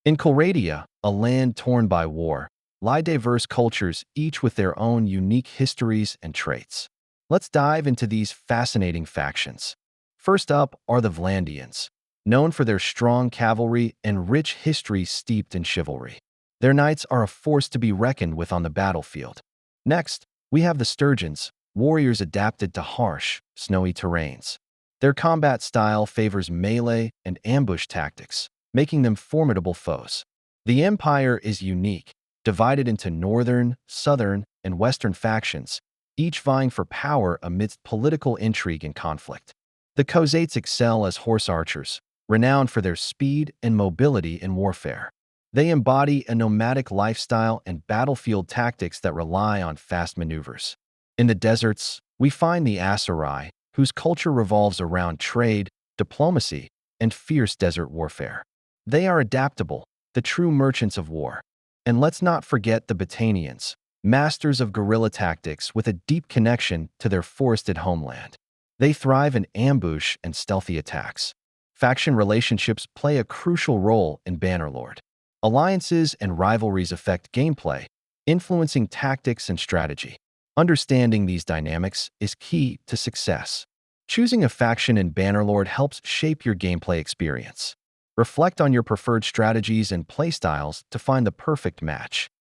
In Calradia, a land torn by war, lie diverse cultures, each with their own unique histories and traits. Let's dive into these fascinating factions. First up are the Vlandians, known for their strong cavalry and rich history steeped in chivalry. Their knights are a force to be reckoned with on the battlefield. Next, we have the Sturgians, warriors adapted to harsh, snowy terrains. Their combat style favors melee and ambush tactics, making them formidable foes. The empire is unique, divided into northern, southern, and western factions, each vying for power amidst political intrigue and conflict. The Khuzaits excel as horse archers, renowned for their speed and mobility in warfare. They embody a nomadic lifestyle and battlefield tactics that rely on fast maneuvers. In the deserts, we find the aserai, whose culture revolves around trade, diplomacy, and fierce desert warfare. They are adaptable, the true merchants of war. And let's not forget the Battanians, masters of guerrilla tactics with a deep connection to their forested homeland. They thrive in ambush and stealthy attacks. Faction relationships play a crucial role in Bannerlord. Alliances and rivalries affect gameplay, influencing tactics and strategy. Understanding these dynamics is key to success. Choosing a faction in Bannerlord helps shape your gameplay experience. Reflect on your preferred strategies and playstyles to find the perfect match.